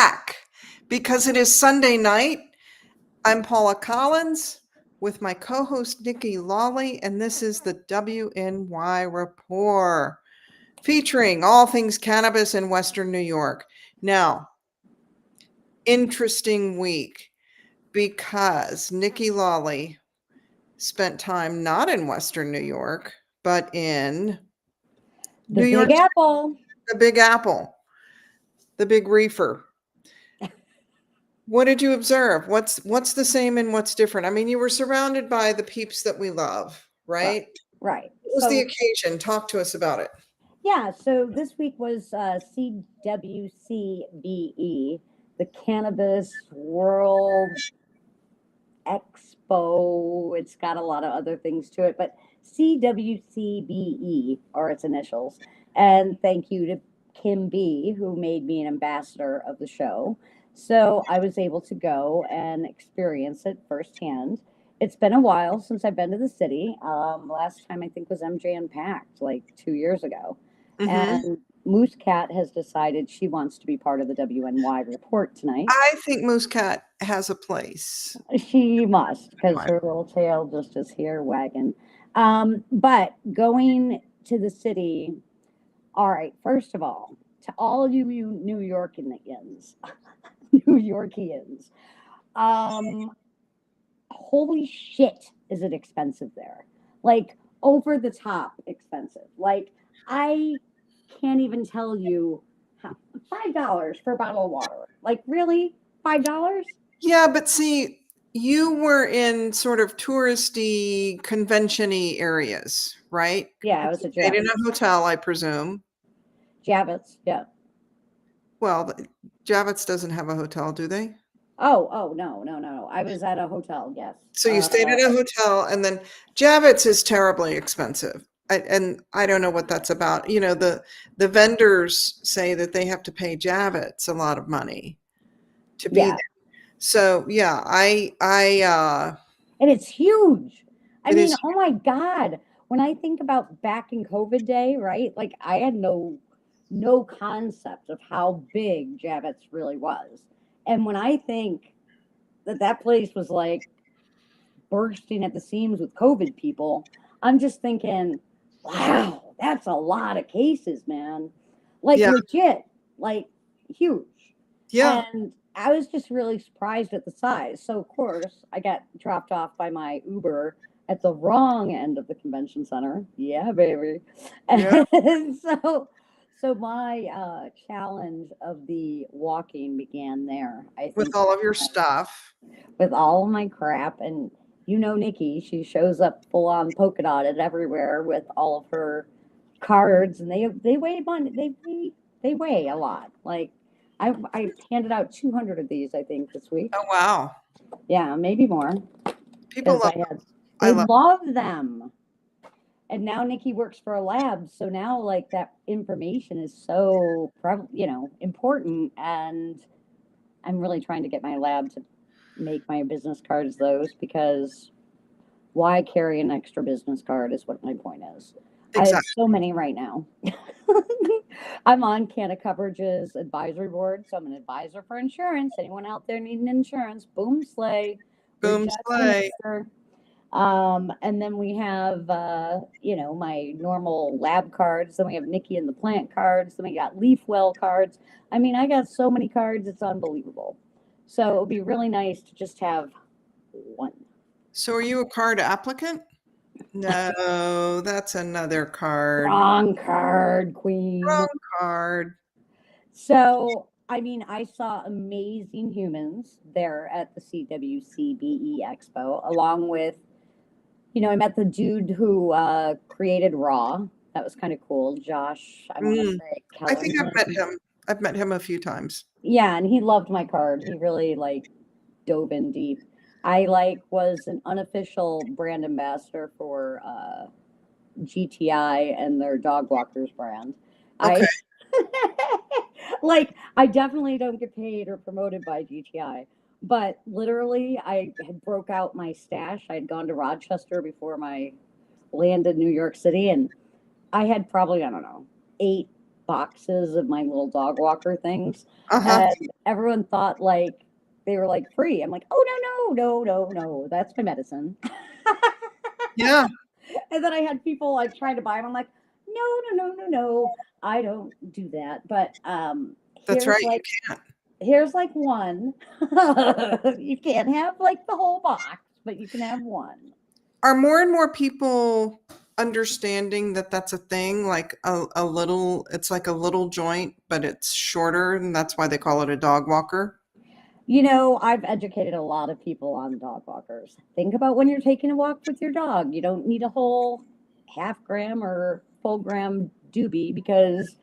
back because it is Sunday night. I'm Paula Collins with my co-host Nikki Lawley, and this is the WNY Report featuring all things cannabis in Western New York. Now, interesting week because Nikki Lawley spent time not in Western New York, but in The New York, Big Apple. the Big Apple, the Big Reefer. What did you observe? What's the same and what's different? I mean, you were surrounded by the peeps that we love, right? Right. What was the occasion? Talk to us about it. Yeah, so this week was CWCBE, the Cannabis World Expo. It's got a lot of other things to it, but CWCBE are its initials. And thank you to Kim B, who made me an ambassador of the show. So I was able to go and experience it firsthand. It's been a while since I've been to the city. Last time I think was MJ Unpacked, like 2 years ago. Mhm. And Moose Cat has decided she wants to be part of the WNY report tonight. I think Moose Cat has a place. She must, because her little tail just is here wagging. But going to the city, all right, first of all, to all you New Yorkians, New Yorkians, holy shit, is it expensive there? Like, over the top expensive. Like, I can't even tell you how, $5 for a bottle of water. Like, really? $5? Yeah, but see, you were in sort of touristy, convention-y areas, right? Yeah, it was a Stayed in Javits. a hotel, I presume. Javits, yeah. Well, Javits doesn't have a hotel, do they? Oh, no. I was at a hotel, yes. So you stayed at a hotel, and then Javits is terribly expensive. And I don't know what that's about. You know, the vendors say that they have to pay Javits a lot of money to be Yeah. there. So yeah, And it's huge. I It mean, is oh my God. When I think about back in COVID day, right? Like I had no concept of how big Javits really was. And when I think that place was like bursting at the seams with COVID people, I'm just thinking, wow, that's a lot of cases, man. Like yeah, legit, like huge. yeah. And I was just really surprised at the size. So of course I got dropped off by my Uber at the wrong end of the convention center. Yeah, baby. Yeah. And so my challenge of the walking began there. I With think all of your stuff. with all of my crap. And you know, Nikki, she shows up full on polka dotted everywhere with all of her cards, and they weigh money. They weigh a lot. Like I handed out 200 of these, I think, this week. Oh wow. Yeah, maybe more. People Because love I they love love them. And now Nikki works for a lab, so now like that information is so important, and I'm really trying to get my lab to make my business cards those, because why carry an extra business card is what my point is. I have exactly. so many right now. I'm on Canna Coverage's advisory board, so I'm an advisor for insurance. Anyone out there needing insurance, boom slay, reach Boom out to slay. me. And then we have, my normal lab cards. Then we have Nikki and the plant cards. Then we got Leaf Well cards. I mean, I got so many cards, it's unbelievable. So it would be really nice to just have one. So are you a card applicant? No, that's another card. Wrong card, queen. Wrong card. So, I mean, I saw amazing humans there at the CWCBE Expo, along with, I met the dude who created Raw. That was kind of cool. Josh, I want to say I think I've met Kellerman. him. I've met him a few times. Yeah, and he loved my card. He really dove in deep. I was an unofficial brand ambassador for GTI and their dog walkers brand. Okay. I definitely don't get paid or promoted by GTI, but literally I had broke out my stash. I had gone to Rochester before my land in New York City, and I had probably, I don't know, 8 boxes of my little dog walker things, Uh-huh. and everyone thought like they were like free. I'm like, oh no, that's my medicine. Yeah, And then I had people like trying to buy them. I'm like, no, I don't do that. But that's here's right. You like can't. here's like one. You can't have like the whole box, but you can have one. Are more and more people understanding that that's a thing? Like a little, it's like a little joint, but it's shorter, and that's why they call it a dog walker. You know, I've educated a lot of people on dog walkers. Think about when you're taking a walk with your dog. You don't need a whole half gram or full gram doobie because,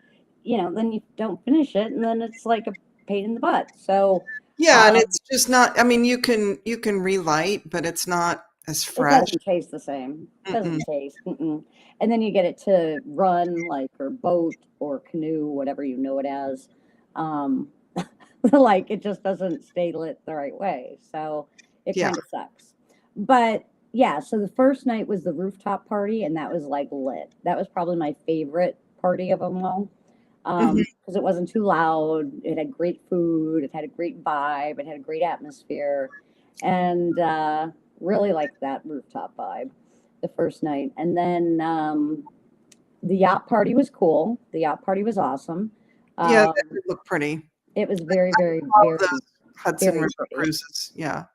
then you don't finish it and then it's like a pain in the butt. So Yeah, and um, it's just not. I mean, you can relight, but it's not as it fresh. doesn't taste the same. Mm-mm. Doesn't taste. Mm-mm. And then you get it to run like or boat or canoe, whatever you know it as. Um, like it just doesn't stay lit the right way. So it Yeah, kind of sucks. But yeah, so the first night was the rooftop party, and that was like lit. That was probably my favorite party of them all. hmm Because it wasn't too loud. It had great food. It had a great vibe. It had a great atmosphere, and really liked that rooftop vibe the first night. And then the yacht party was cool. The yacht party was awesome. yeah, that Um, would look pretty. it was very, very, All very, the Hudson very River pretty. cruises. Yeah,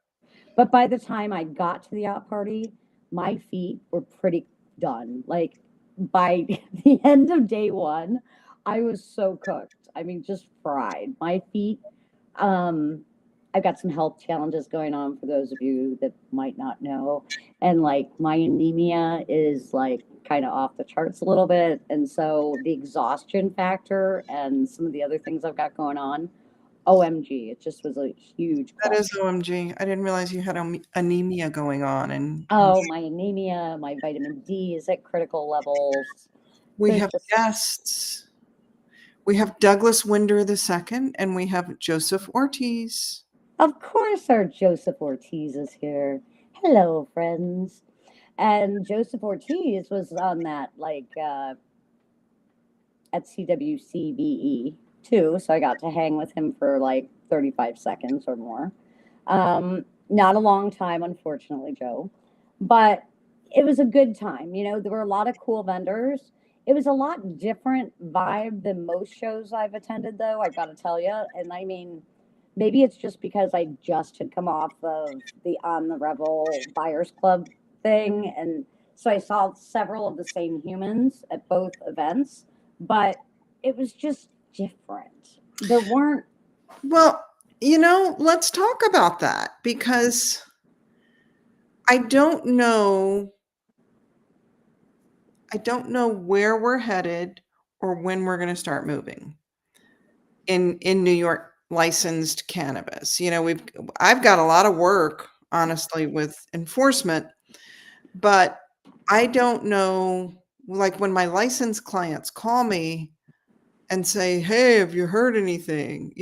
But by the time I got to the yacht party, my feet were pretty done. Like by the end of day one, I was so cooked. I mean, just fried. My feet, um, I've got some health challenges going on for those of you that might not know. And like my anemia is like kind of off the charts a little bit. And so the exhaustion factor and some of the other things I've got going on, OMG, it just was a huge that is cluster. OMG. I didn't realize you had anemia going on, and Oh, my anemia, my vitamin D is at critical levels. we There's have just, guests. We have Douglas Winder II, and we have Joseph Ortiz. of course, our Joseph Ortiz is here. Hello, friends. And Joseph Ortiz was on that, like, at CWCBE too. So I got to hang with him for like 35 seconds or more. Not a long time, unfortunately, Joe, but it was a good time. There were a lot of cool vendors. It was a lot different vibe than most shows I've attended, though, I've got to tell you. And I mean, maybe it's just because I just had come off of the On the Revel Buyers Club thing. And so I saw several of the same humans at both events, but it was just different. There weren't, Well, let's talk about that because I don't know. I don't know where we're headed or when we're going to start moving in New York licensed cannabis. I've got a lot of work, honestly, with enforcement, but I don't know. Like when my licensed clients call me and say, "Hey, have you heard anything?"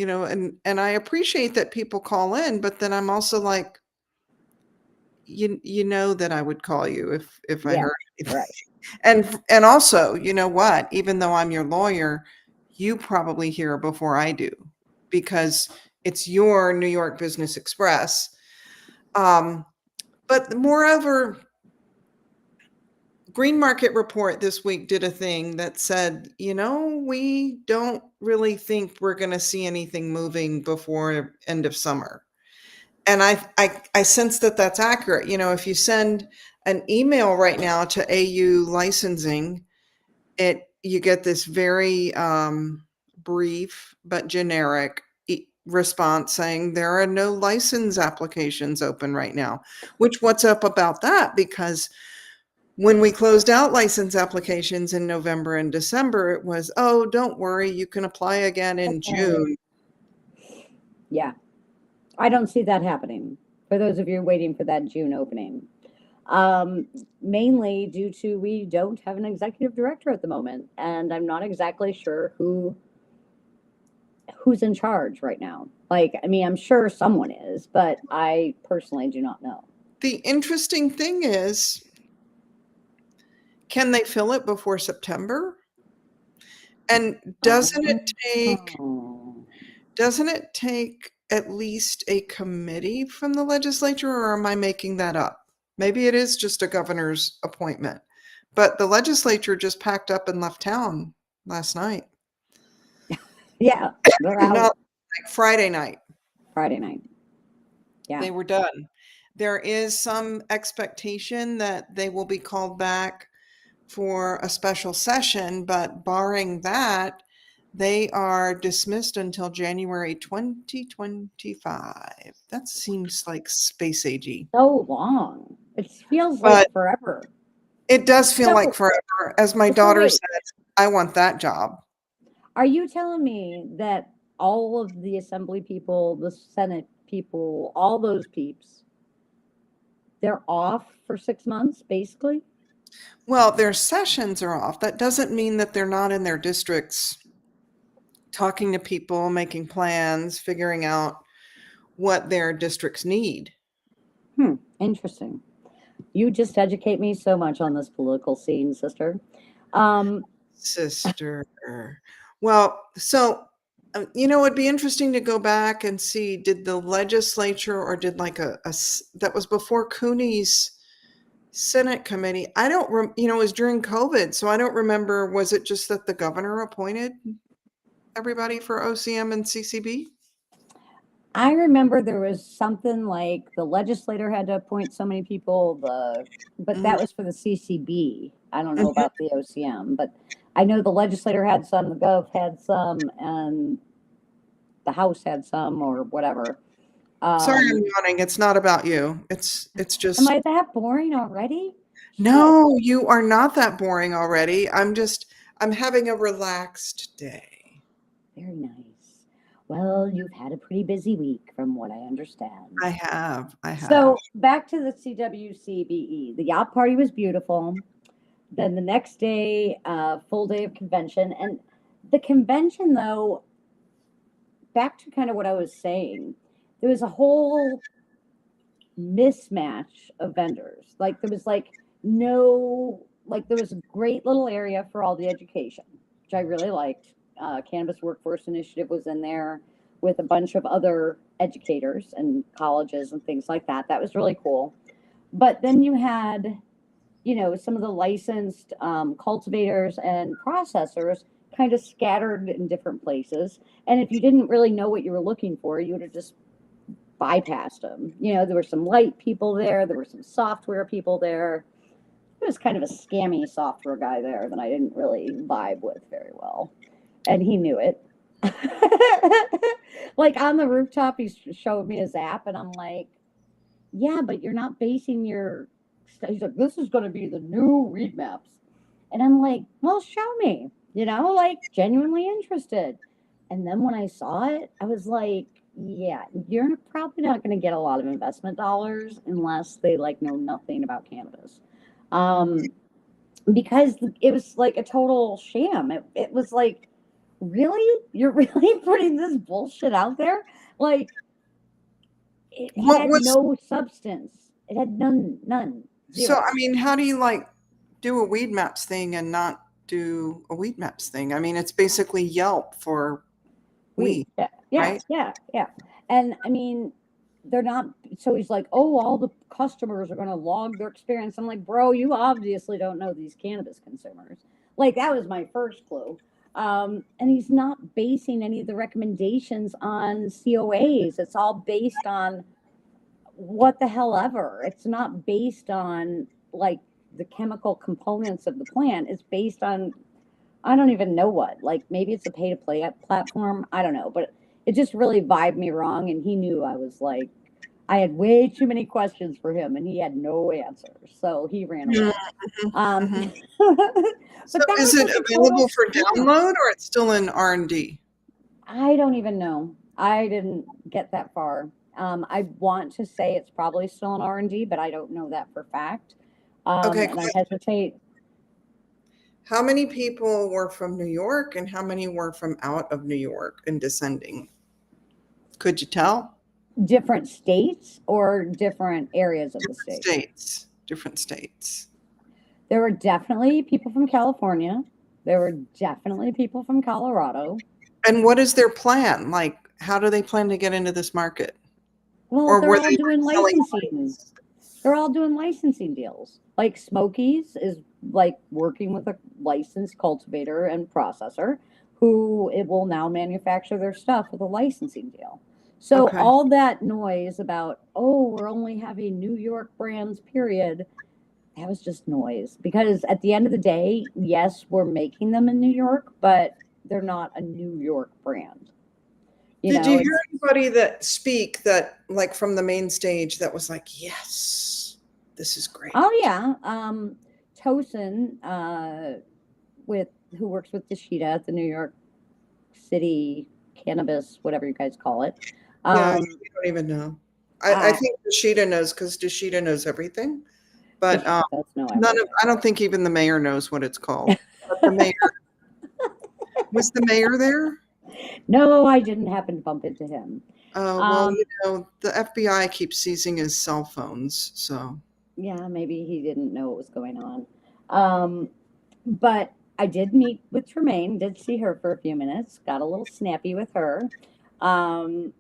And I appreciate that people call in, but then I'm also like, you know that I would call you if I yeah, heard anything. right. And also, you know what? Even though I'm your lawyer, you probably hear before I do because it's your New York Business Express. Um, but moreover, Green Market Report this week did a thing that said, we don't really think we're going to see anything moving before end of summer. And I sense that that's accurate. If you send an email right now to AU licensing, you get this very brief but generic response saying there are no license applications open right now. Which what's up about that? Because when we closed out license applications in November and December, it was, oh, don't worry, you can apply again in June. Yeah, I don't see that happening for those of you waiting for that June opening. Mainly due to we don't have an executive director at the moment, and I'm not exactly sure who's in charge right now. Like, I mean, I'm sure someone is, but I personally do not know. The interesting thing is, can they fill it before September? And doesn't it Oh. take at least a committee from the legislature, or am I making that up? Maybe it is just a governor's appointment. But the legislature just packed up and left town last night. Yeah, they're out. Not like Friday night. Friday night. Yeah. They were done. There is some expectation that they will be called back for a special session, but barring that, they are dismissed until January 2025. That seems like space agey. So long. It feels But like forever. it does feel So- like forever. As my so daughter wait. said, I want that job. Are you telling me that all of the assembly people, the Senate people, all those peeps, they're off for 6 months, basically? Well, their sessions are off. That doesn't mean that they're not in their districts talking to people, making plans, figuring out what their districts need. Interesting. You just educate me so much on this political scene, sister. Sister. Well, so, it'd be interesting to go back and see, did the legislature or did like that was before Cooney's Senate committee. I don't, it was during COVID. So I don't remember, was it just that the governor appointed everybody for OCM and CCB? I remember there was something like the legislator had to appoint so many people, but that was for the CCB. I don't know about the OCM, but I know the legislator had some, the gov had some, and the House had some, or whatever. Sorry, I'm yawning. It's not about you. It's just. Am I that boring already? No, you are not that boring already. I'm having a relaxed day. Very nice. Well, you've had a pretty busy week from what I understand. I have. So back to the CWCBE. The yacht party was beautiful. Then the next day, full day of convention. And the convention, though, back to kind of what I was saying, there was a whole mismatch of vendors. Like there was there was a great little area for all the education, which I really liked. Cannabis Workforce Initiative was in there with a bunch of other educators and colleges and things like that. That was really cool. But then you had, some of the licensed cultivators and processors kind of scattered in different places. And if you didn't really know what you were looking for, you would have just bypassed them. There were some light people there. There were some software people there. There was kind of a scammy software guy there that I didn't really vibe with very well. And he knew it. Like on the rooftop, he showed me his app, and I'm like, yeah, but you're not basing your. He's like, this is going to be the new weed maps. And I'm like, well, show me, genuinely interested. And then when I saw it, I was like, yeah, you're probably not going to get a lot of investment dollars unless they know nothing about cannabis. Because it was like a total sham. It was like, really? You're really putting this bullshit out there? Like, it had no substance. It had none. Zero. So, how do you do a weed maps thing and not do a weed maps thing? It's basically Yelp for weed. Yeah, right? Yeah. And they're not. So he's like, oh, all the customers are going to log their experience. I'm like, bro, you obviously don't know these cannabis consumers. Like, that was my first clue. And he's not basing any of the recommendations on COAs. It's all based on what the hell ever. It's not based on the chemical components of the plant. It's based on, I don't even know what. Maybe it's a pay to play platform. I don't know, but it just really vibed me wrong. And he knew I was I had way too many questions for him, and he had no answers, so he ran away. So is it available for download, or it's still in R&D? I don't even know. I didn't get that far. I want to say it's probably still in R&D, but I don't know that for fact. Okay, and I hesitate. How many people were from New York, and how many were from out of New York and descending? Could you tell? Different states or different areas of the state? Different states. There were definitely people from California. There were definitely people from Colorado. And what is their plan? Like, how do they plan to get into this market? Well, Or they're were all they doing selling licensing. They're all doing licensing deals. Like Smokies is like working with a licensed cultivator and processor who it will now manufacture their stuff with a licensing deal. So Okay. all that noise about, oh, we're only having New York brands, period, that was just noise. Because at the end of the day, yes, we're making them in New York, but they're not a New York brand. You Did know, you hear it's anybody that speak that, like, from the main stage that was like, yes, this is great? oh yeah. Tosin, with who works with Deshita at the New York City cannabis, whatever you guys call it. Yeah, Um, you don't even know. I uh, think Deshita knows because Deshita knows everything. But Deshita does know none of, everything. I don't think even the mayor knows what it's called. But the mayor, was the mayor there? No, I didn't happen to bump into him. Oh, well, Um, the FBI keeps seizing his cell phones. So, yeah, maybe he didn't know what was going on. Um, but I did meet with Tremaine, did see her for a few minutes, got a little snappy with her. Um,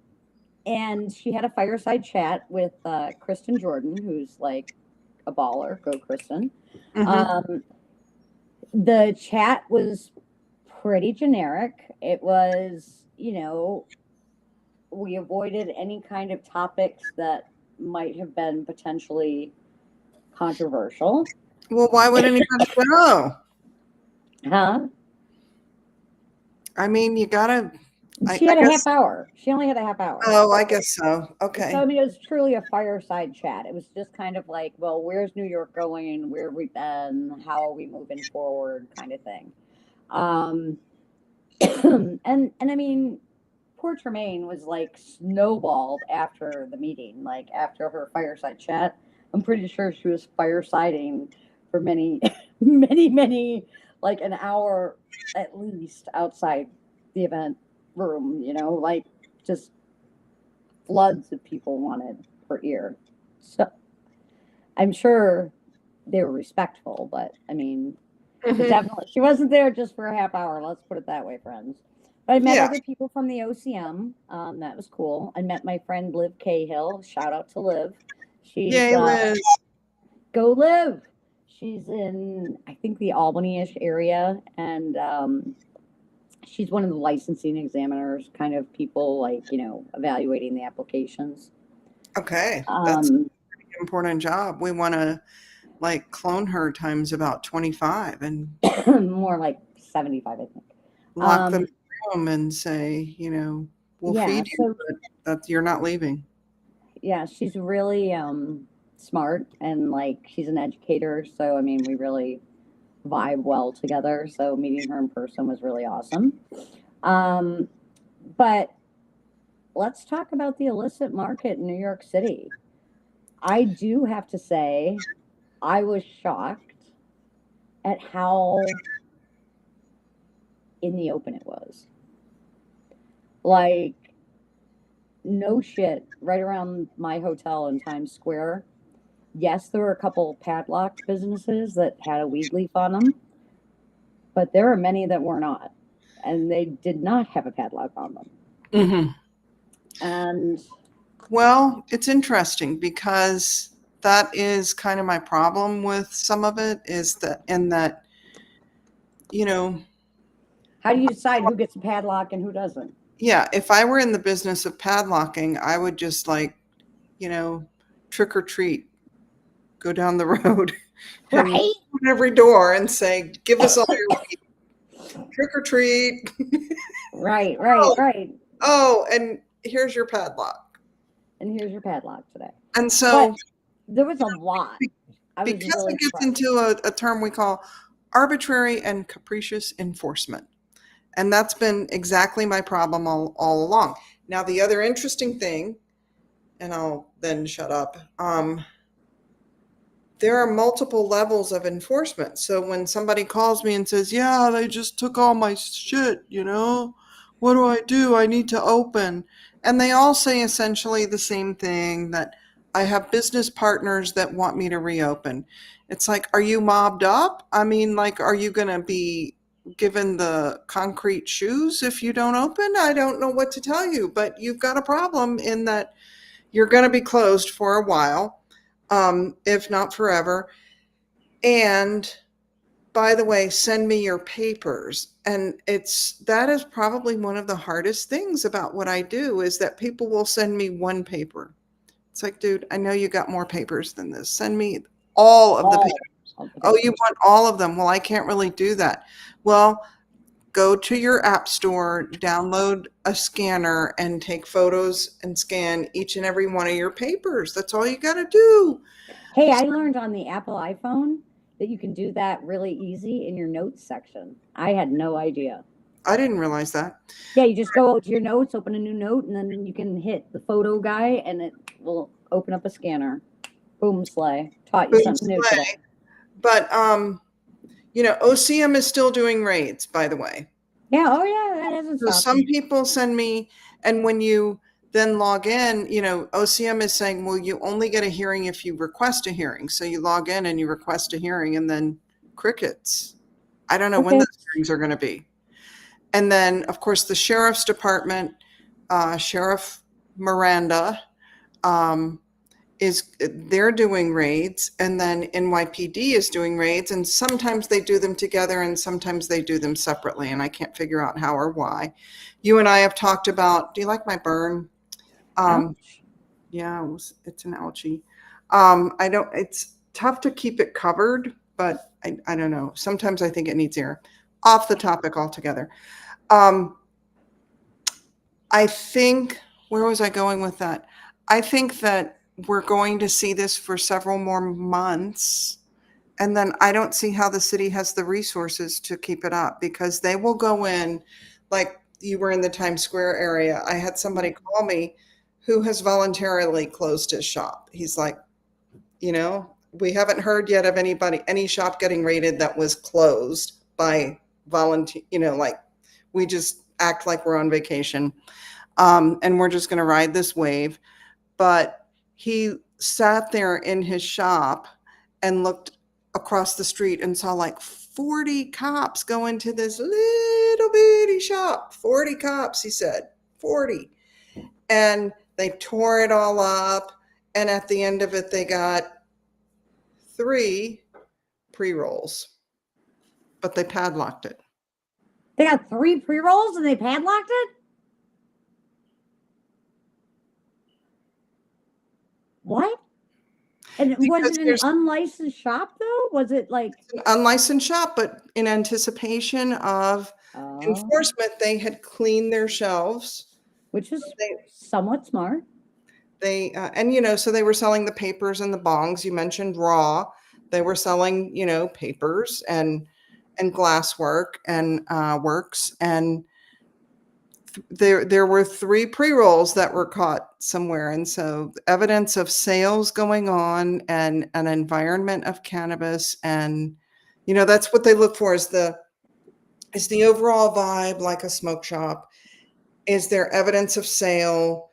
and she had a fireside chat with Kristen Jordan, who's like a baller. Go, Kristen. mhm. Um, the chat was pretty generic. It was, we avoided any kind of topics that might have been potentially controversial. Well, why would anybody know? Huh? I mean, you gotta, She I had a half guess, hour. She only had a half hour. oh, I guess so. So, I Okay. mean, it was truly a fireside chat. It was just kind of like, well, where's New York going? Where have we been? How are we moving forward? Kind of thing. Um, and I mean, poor Tremaine was like snowballed after the meeting, like after her fireside chat. I'm pretty sure she was firesiding for many, many, like an hour at least outside the event room, like just floods of people wanted her ear. So I'm sure they were respectful, but I mean, but Mhm. definitely, she wasn't there just for a half hour. Let's put it that way, friends. But I met Yeah. other people from the OCM. That was cool. I met my friend Liv Cahill. Shout out to Liv. She's Yay, Liz. go Liv. She's in I think the Albany-ish area, and she's one of the licensing examiners, kind of people like evaluating the applications. Okay. That's Um, an important job. We want to, like, clone her times about 25 and more like 75, I think. lock them in Um, the room and say, we'll yeah, feed you, so but that you're not leaving. yeah, she's really smart and like she's an educator. So I mean, we really vibe well together. So meeting her in person was really awesome. Um, but let's talk about the illicit market in New York City. I do have to say, I was shocked at how in the open it was. Like, no shit, right around my hotel in Times Square. Yes, there were a couple padlocked businesses that had a weed leaf on them, but there are many that were not, and they did not have a padlock on them. Hmm. And Well, it's interesting because that is kind of my problem with some of it is that, in that, you know, how do you decide who gets a padlock and who doesn't? yeah, if I were in the business of padlocking, I would just, like, you know, trick or treat, go down the road and Right? open every door and say, give us all your weed. Trick or treat. Right, right, Oh, right. oh, and here's your padlock. And here's your padlock today. And But so, there was a lot. I was because really it gets surprised. into a term we call arbitrary and capricious enforcement. And that's been exactly my problem all along. Now, the other interesting thing, and I'll then shut up, there are multiple levels of enforcement. So when somebody calls me and says, yeah, they just took all my shit, what do I do? I need to open. And they all say essentially the same thing, that I have business partners that want me to reopen. It's like, are you mobbed up? I mean, like, are you going to be given the concrete shoes if you don't open. I don't know what to tell you, but you've got a problem in that you're going to be closed for a while, if not forever. And by the way, send me your papers. And that is probably one of the hardest things about what I do, is that people will send me one paper. It's like, dude, I know you got more papers than this. Send me all of the papers. Oh, you want all of them? Well, I can't really do that. Well, go to your app store, download a scanner, and take photos and scan each and every one of your papers. That's all you got to do. Hey, I learned on the Apple iPhone that you can do that really easy in your notes section. I had no idea. I didn't realize that. Yeah, you just go to your notes, open a new note, and then you can hit the photo guy, and it will open up a scanner. Boom, slay. Taught you something new today. But OCM is still doing raids, by the way. Yeah. Oh, yeah. That hasn't stopped. Some people send me, and when you then log in, OCM is saying, well, you only get a hearing if you request a hearing. So you log in and you request a hearing, and then crickets. I don't know when those hearings are going to be. And then, of course, the sheriff's department, Sheriff Miranda, they're doing raids, and then NYPD is doing raids, and sometimes they do them together and sometimes they do them separately, and I can't figure out how or why. You and I have talked about, do you like my burn? Yeah, it's an ouchie. It's tough to keep it covered, but I don't know. Sometimes I think it needs air. Off the topic altogether. I think, where was I going with that? I think that we're going to see this for several more months. And then I don't see how the city has the resources to keep it up, because they will go in, like you were in the Times Square area. I had somebody call me who has voluntarily closed his shop. He's like, we haven't heard yet of any shop getting raided that was closed by volunteer, like we just act like we're on vacation. And we're just going to ride this wave. But he sat there in his shop and looked across the street and saw like 40 cops go into this little bitty shop. 40 cops, he said, 40. And they tore it all up. And at the end of it, they got 3 pre-rolls, but they padlocked it. They got 3 pre-rolls and they padlocked it? What? And was it an unlicensed shop, though? Was it like an unlicensed shop, but in anticipation of enforcement, they had cleaned their shelves, which is somewhat smart. So they were selling the papers and the bongs. You mentioned raw. They were selling, papers and glasswork and works, and there were 3 pre-rolls that were caught somewhere. And so evidence of sales going on and an environment of cannabis. And, that's what they look for, is the overall vibe, like a smoke shop. Is there evidence of sale?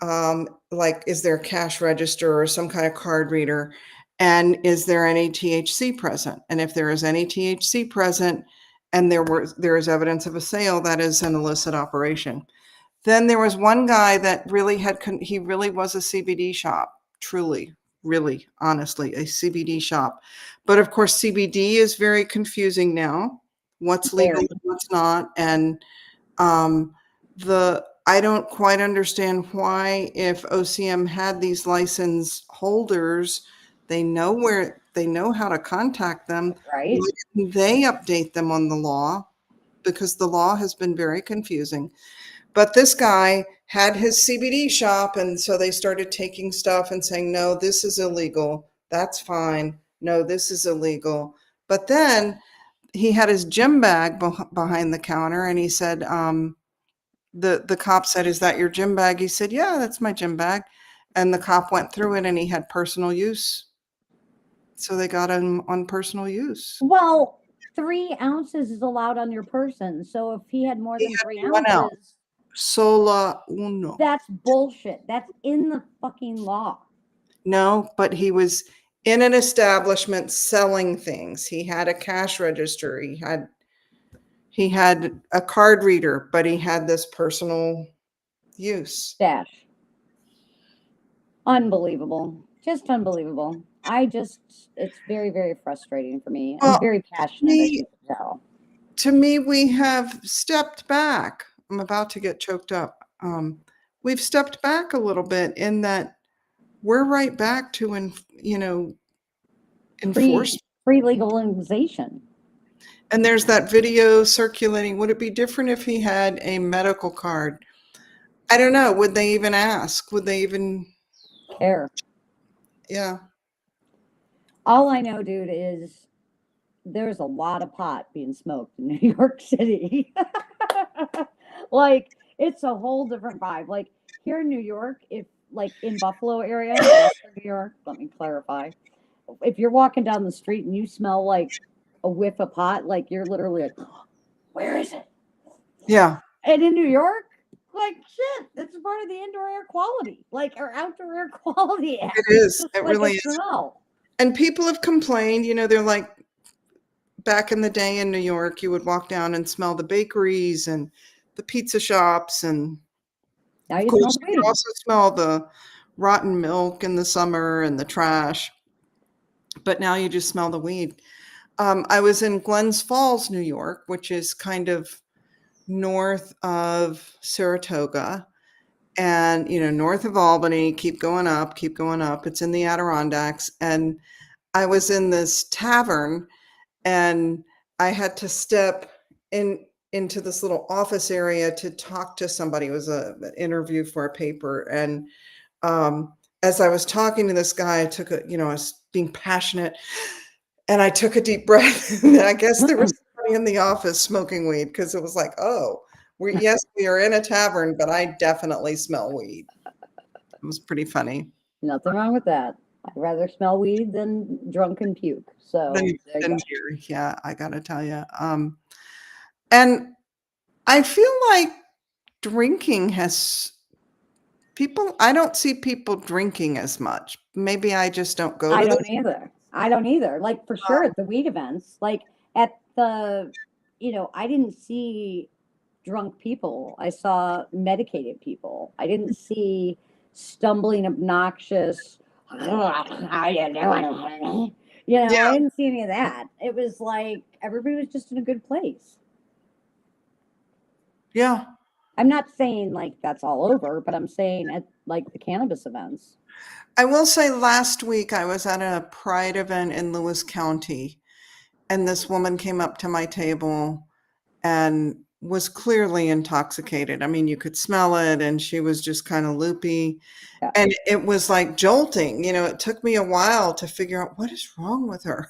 Like, is there a cash register or some kind of card reader? And is there any THC present? And if there is any THC present, and there is evidence of a sale, that is an illicit operation. Then there was one guy that really he really was a CBD shop, truly, really, honestly, a CBD shop. But of course, CBD is very confusing now. What's legal and what's not. And I don't quite understand why, if OCM had these license holders, they know how to contact them. Right. They update them on the law, because the law has been very confusing. But this guy had his CBD shop, and so they started taking stuff and saying, no, this is illegal. That's fine. No, this is illegal. But then he had his gym bag behind the counter, and he said, the cop said, is that your gym bag? He said, yeah, that's my gym bag. And the cop went through it, and he had personal use. So they got him on personal use. Well, 3 ounces is allowed on your person. So if he had more than 3 ounces, sola uno. That's bullshit. That's in the fucking law. No, but he was in an establishment selling things. He had a cash register. He had He had a card reader, but he had this personal use. Stash. Unbelievable. Just unbelievable. It's very, very frustrating for me. I'm Well, very passionate, as you can tell. to me, we have stepped back. I'm about to get choked up. We've stepped back a little bit in that we're right back to, enforce. Free legalization. And there's that video circulating. Would it be different if he had a medical card? I don't know. Would they even ask? Would they even Care? Yeah. All I know, dude, is there's a lot of pot being smoked in New York City. Like, it's a whole different vibe. Like, here in New York, if like in Buffalo area, Western New York, let me clarify. If you're walking down the street and you smell like a whiff of pot, like you're literally like, where is it? Yeah. And in New York, like shit, that's part of the indoor air quality, like our outdoor air quality act. It is. Just It like really a is. smell. And people have complained, they're like, back in the day in New York, you would walk down and smell the bakeries and the pizza shops. And Now of you smell course, the you could weed. also smell the rotten milk in the summer and the trash. But now you just smell the weed. I was in Glens Falls, New York, which is kind of north of Saratoga and, north of Albany. Keep going up, keep going up. It's in the Adirondacks. And I was in this tavern and I had to step into this little office area to talk to somebody. It was an interview for a paper. And as I was talking to this guy, I was being passionate and I took a deep breath. And I guess there was somebody in the office smoking weed because it was like, oh, we are in a tavern, but I definitely smell weed. It was pretty funny. Nothing wrong with that. I'd rather smell weed than drunken puke. So there you go. Beer. Yeah, I gotta tell you. And I feel like drinking has I don't see people drinking as much. Maybe I just don't go I to don't this. either. I don't either. Like for sure at the weed events, like at the, I didn't see drunk people. I saw medicated people. I didn't see stumbling, obnoxious. How you doing? Yeah, I didn't see any of that. It was like everybody was just in a good place. yeah. I'm not saying like that's all over, but I'm saying at like the cannabis events. I will say last week I was at a pride event in Lewis County, and this woman came up to my table and was clearly intoxicated. I mean, you could smell it, and she was just kind of loopy. Yeah. And it was like jolting. It took me a while to figure out what is wrong with her.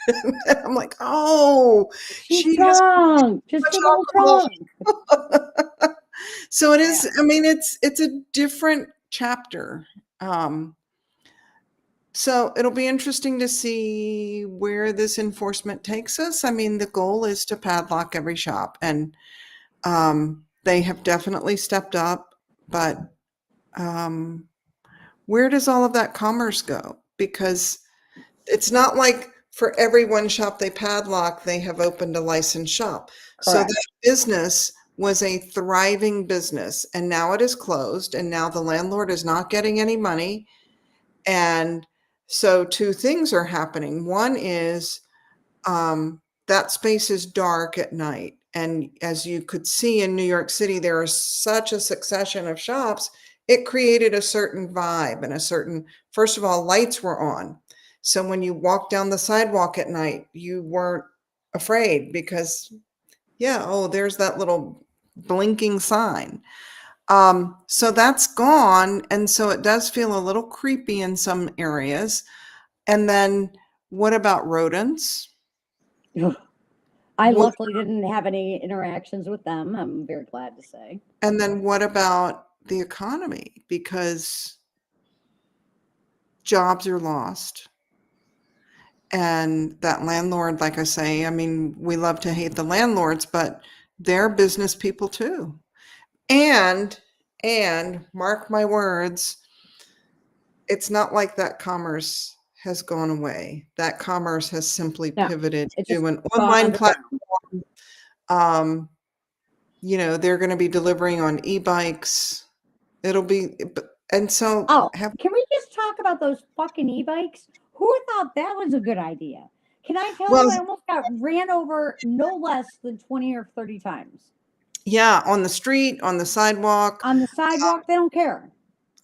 And I'm like, oh, She's she has drunk, just much a little alcohol. drunk. So it Yeah. is, I mean, it's a different chapter. So it'll be interesting to see where this enforcement takes us. I mean, the goal is to padlock every shop, and they have definitely stepped up, but where does all of that commerce go? Because it's not like for every one shop they padlock, they have opened a licensed shop. So Correct. that business was a thriving business, and now it is closed, and now the landlord is not getting any money. And so two things are happening. One is that space is dark at night. And as you could see in New York City, there is such a succession of shops. It created a certain vibe and first of all, lights were on. So when you walked down the sidewalk at night, you weren't afraid because, yeah, oh, there's that little blinking sign. So that's gone. And so it does feel a little creepy in some areas. And then what about rodents? I What, luckily didn't have any interactions with them. I'm very glad to say. and then what about the economy? Because jobs are lost. And that landlord, like I say, I mean, we love to hate the landlords, but they're business people too. And mark my words, it's not like that commerce has gone away. That commerce has simply No, pivoted it's just to an gone online underground. platform They're going to be delivering on e-bikes. It'll be, and so Oh, can we just talk about those fucking e-bikes? Who thought that was a good idea? Can I tell well, you, I almost got ran over no less than 20 or 30 times. yeah, on the street, on the sidewalk, On the sidewalk, they don't care.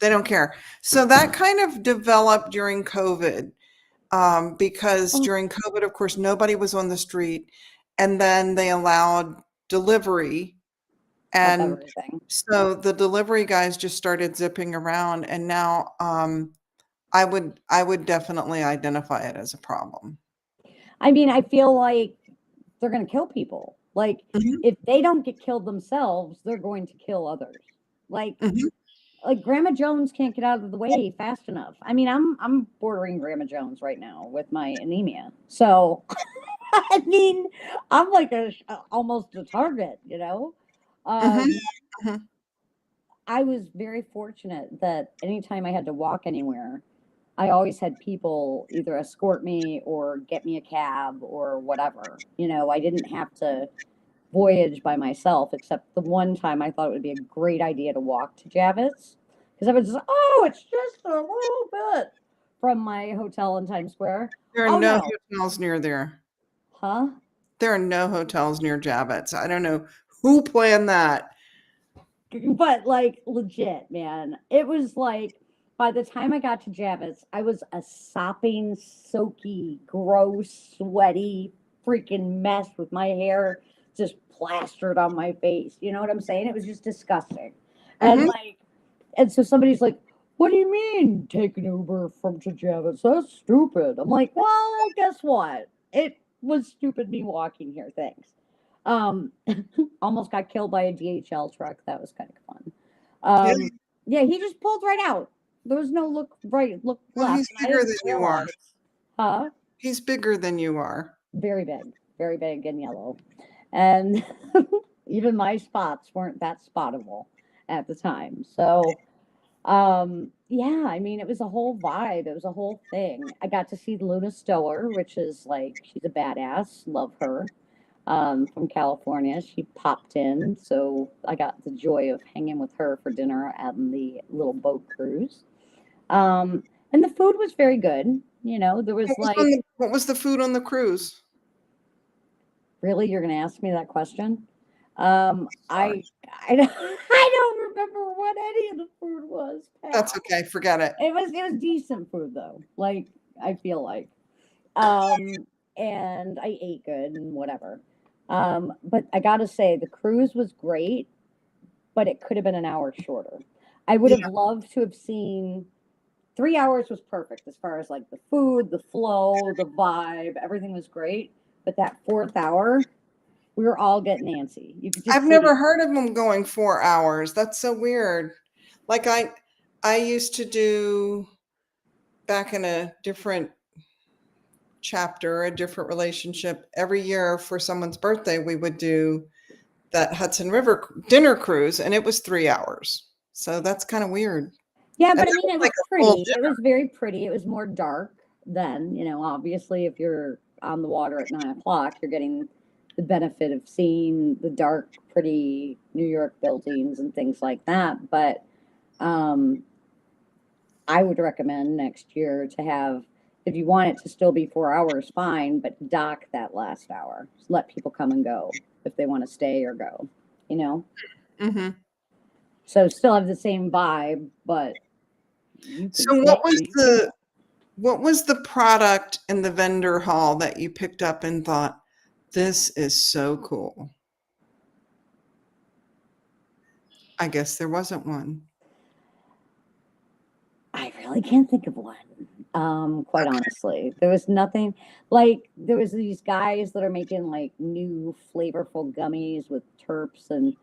they don't care. So that kind of developed during COVID, because Oh, during COVID, of course, nobody was on the street, and then they allowed delivery, of and everything. so the delivery guys just started zipping around, and now I would definitely identify it as a problem. I mean, I feel like they're going to kill people. Like, Mhm, if they don't get killed themselves, they're going to kill others. Like, mhm. like Grandma Jones can't get out of the way fast enough. I mean, I'm bordering Grandma Jones right now with my anemia. So, I mean, I'm like almost a target, you know. Mhm, Um, mhm. I was very fortunate that anytime I had to walk anywhere, I always had people either escort me or get me a cab or whatever. You know, I didn't have to voyage by myself, except the one time I thought it would be a great idea to walk to Javits because I was just, oh, it's just a little bit from my hotel in Times Square. There are Oh no no, hotels near there. huh? There are no hotels near Javits. I don't know who planned that. But like legit, man, it was like by the time I got to Javits, I was a sopping, soaky, gross, sweaty freaking mess with my hair just plastered on my face. You know what I'm saying? It was just disgusting. And Mhm. like, and so somebody's like, "What do you mean take an Uber from to Javits? That's stupid." I'm like, "Well, guess what? It was stupid me walking here. Thanks." Um, almost got killed by a DHL truck. That was kind of fun. Yeah, Yeah, he just pulled right out. There was no look right, look well, left, he's and I bigger didn't than you are. realize. Huh? He's bigger than you are. Very big and yellow, and even my spots weren't that spottable at the time. So, yeah, I mean, it was a whole vibe. It was a whole thing. I got to see Luna Stower, which is like she's a badass. Love her. From California. She popped in, so I got the joy of hanging with her for dinner on the little boat cruise. And the food was very good. You know, there was like, What was the food on the cruise? really, you're going to ask me that question? Um, Sorry. I, I, don't- I don't remember what any of the food was, That's pal. okay. Forget it. It was decent food though. Like I feel like. Um, and I ate good and whatever. But I gotta say, the cruise was great, but it could have been an hour shorter. I would Yeah. have loved to have seen 3 hours was perfect as far as like the food, the flow, the vibe, everything was great. But that fourth hour, we were all getting antsy. You could I've just see. never heard of them going 4 hours. That's so weird. Like I used to do back in a different chapter, a different relationship. Every year for someone's birthday, we would do that Hudson River dinner cruise, and it was 3 hours. So that's kind of weird. Yeah, And but I that mean, was it like was a full pretty. It dinner. was very pretty. It was more dark then. You know, obviously, if you're on the water at 9 o'clock, you're getting the benefit of seeing the dark, pretty New York buildings and things like that. But um, I would recommend next year to have, if you want it to still be 4 hours, fine, but dock that last hour. Just let people come and go if they want to stay or go. You know, Mhm. so still have the same vibe, but you can So stay or you can go. what was the product in the vendor hall that you picked up and thought, this is so cool? I guess there wasn't one. I really can't think of one. Quite honestly, there was nothing like there was these guys that are making like new flavorful gummies with terps, and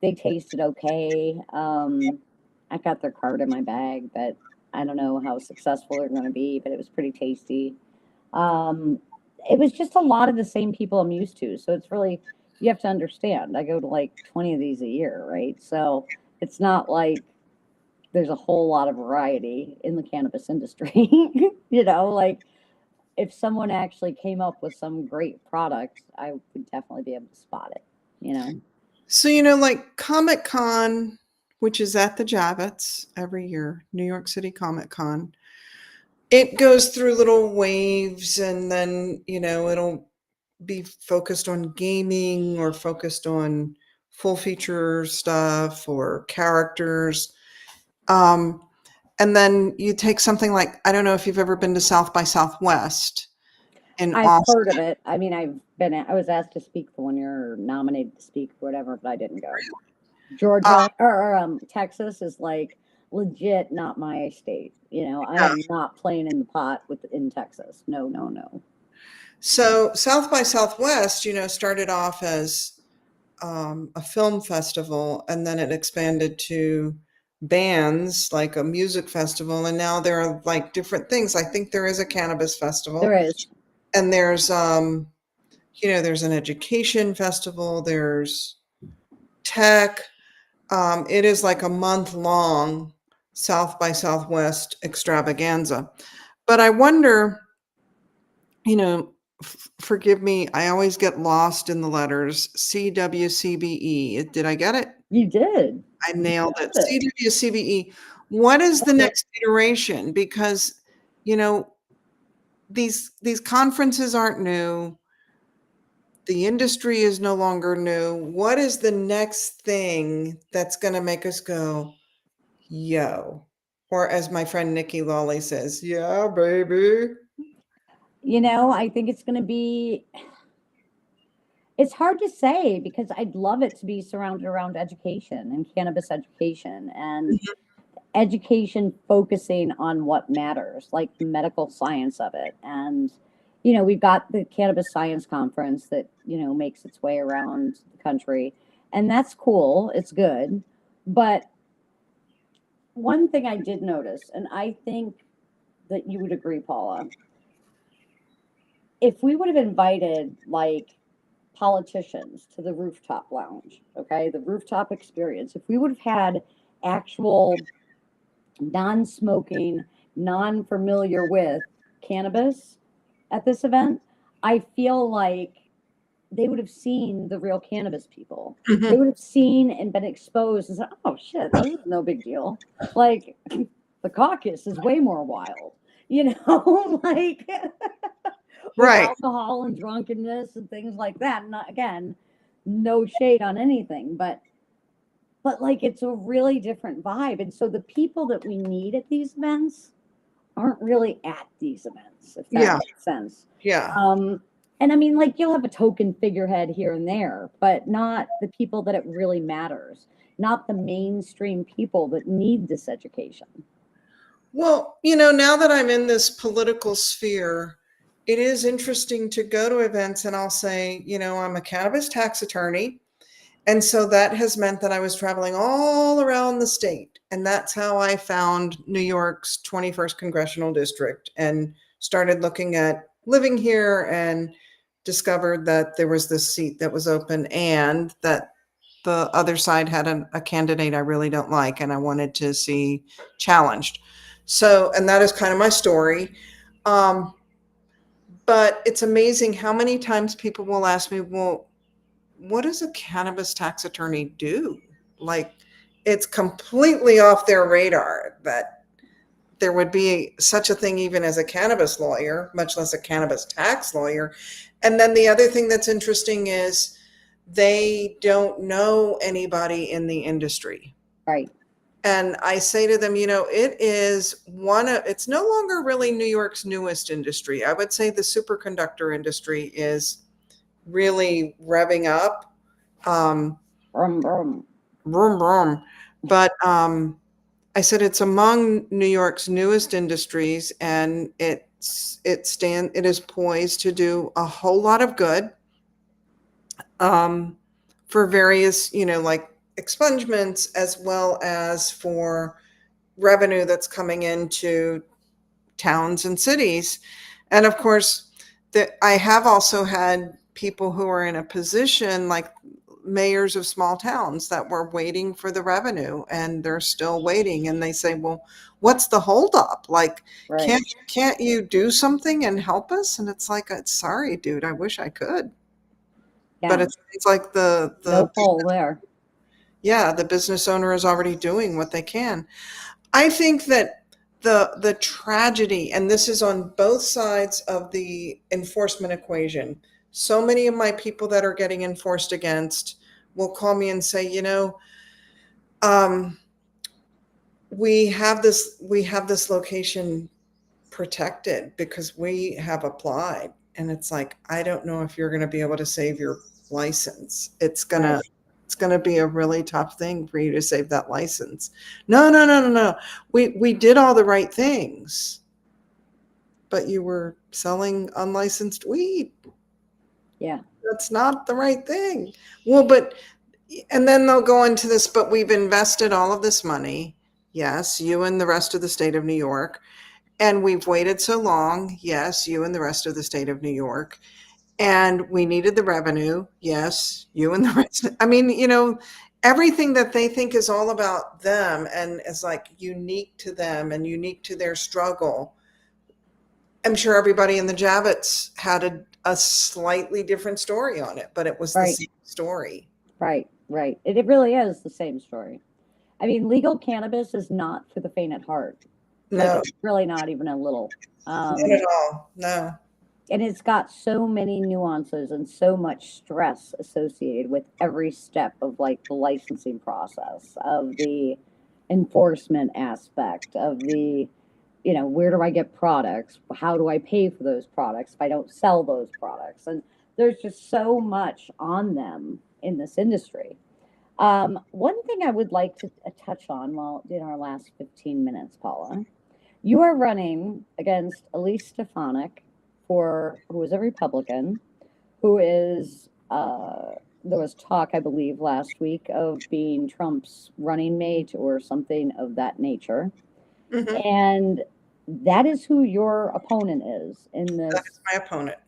they tasted okay. I got their card in my bag, but I don't know how successful they're going to be. But it was pretty tasty. Um, it was just a lot of the same people I'm used to, so it's really you have to understand. I go to like 20 of these a year, right? So it's not like there's a whole lot of variety in the cannabis industry. You know, like if someone actually came up with some great product, I would definitely be able to spot it. you know. So, like Comic-Con, which is at the Javits every year, New York City Comic-Con, it goes through little waves, and then, it'll be focused on gaming or focused on full feature stuff or characters. And then you take something like, I don't know if you've ever been to South by Southwest in I've heard of Austin. it. I mean, I was asked to speak the one year, or nominated to speak, or whatever, but I didn't go. Uh, Georgia or Texas is like legit not my state. I yeah. am not playing in the pot in Texas. No, no, no. So South by Southwest, started off as a film festival, and then it expanded to bands, like a music festival, and now there are like different things. I think there is a cannabis There festival, is. and there's an education festival, there's tech. It is like a month long South by Southwest extravaganza. But I wonder, forgive me, I always get lost in the letters. CWCBE. Did I get it? You did. I You nailed it. nailed it. CWCBE. What is the That's it. next iteration? Because, these conferences aren't new. The industry is no longer new. What is the next thing that's going to make us go, yo? Or as my friend Nikki Lawley says, yeah, baby. I think it's going to be. It's hard to say because I'd love it to be surrounded around education and cannabis education and education focusing on what matters, like the medical science of it. And, we've got the Cannabis Science Conference that, makes its way around the country. And that's cool. It's good. But one thing I did notice, and I think that you would agree, Paula, if we would have invited like politicians to the rooftop lounge, okay, the rooftop experience, if we would have had actual non smoking, non familiar with cannabis at this event, I feel like they would have seen the real cannabis people. They Mhm. would have seen and been exposed and said, oh shit, this is no big deal. Like the caucus is way more wild, like with Right. alcohol and drunkenness and things like that. And again, no shade on anything, but like it's a really different vibe. And so the people that we need at these events aren't really at these events, if that Yeah. makes sense. Yeah. And I mean, like you'll have a token figurehead here and there, but not the people that it really matters, not the mainstream people that need this education. Well, now that I'm in this political sphere, it is interesting to go to events, and I'll say, I'm a cannabis tax attorney. And so that has meant that I was traveling all around the state. And that's how I found New York's 21st Congressional District and started looking at living here, and discovered that there was this seat that was open, and that the other side had a candidate I really don't like and I wanted to see challenged. So, and that is kind of my story. Um, but it's amazing how many times people will ask me, well, what does a cannabis tax attorney do? Like, it's completely off their radar that there would be such a thing even as a cannabis lawyer, much less a cannabis tax lawyer. And then the other thing that's interesting is they don't know anybody in the industry. Right. And I say to them, it's no longer really New York's newest industry. I would say the superconductor industry is really revving up. Brum, brum. Vroom, vroom. But I said it's among New York's newest industries, and it is poised to do a whole lot of good, for various, like expungements, as well as for revenue that's coming into towns and cities. And of course, I have also had people who are in a position like mayors of small towns that were waiting for the revenue, and they're still waiting, and they say, well, what's the holdup? Like, Right. can't you do something and help us? And it's like, sorry, dude, I wish I could. But Yeah. it sounds like No the pull there. yeah, the business owner is already doing what they can. I think that the tragedy, and this is on both sides of the enforcement equation. So many of my people that are getting enforced against will call me and say, um, we have this location protected because we have applied. And it's like, I don't know if you're going to be able to save your license. Right. It's going to be a really tough thing for you to save that license. No, no, no, no, no. We did all the right things, but you were selling unlicensed weed. Yeah. That's not the right thing. Well, but and then they'll go into this, but we've invested all of this money. Yes, you and the rest of the state of New York. And we've waited so long. Yes, you and the rest of the state of New York. And we needed the revenue. Yes, you and the rest. I mean, everything that they think is all about them and is like unique to them and unique to their struggle. I'm sure everybody in the Javits had a slightly different story on it, but it was the Right. same story. Right. Right. It really is the same story. I mean, legal cannabis is not for the faint at heart. Like, No, it's really not even a little. not at all. No. And it's got so many nuances and so much stress associated with every step of like the licensing process, of the enforcement aspect, of the, where do I get products? How do I pay for those products if I don't sell those products? And there's just so much on them in this industry. One thing I would like to touch on while in our last 15 minutes, Paula, you are running against Elise Stefanik, who is a Republican, who is there was talk, I believe, last week of being Trump's running mate or something of that nature. Hmm. And that is who your opponent is in That this is my opponent.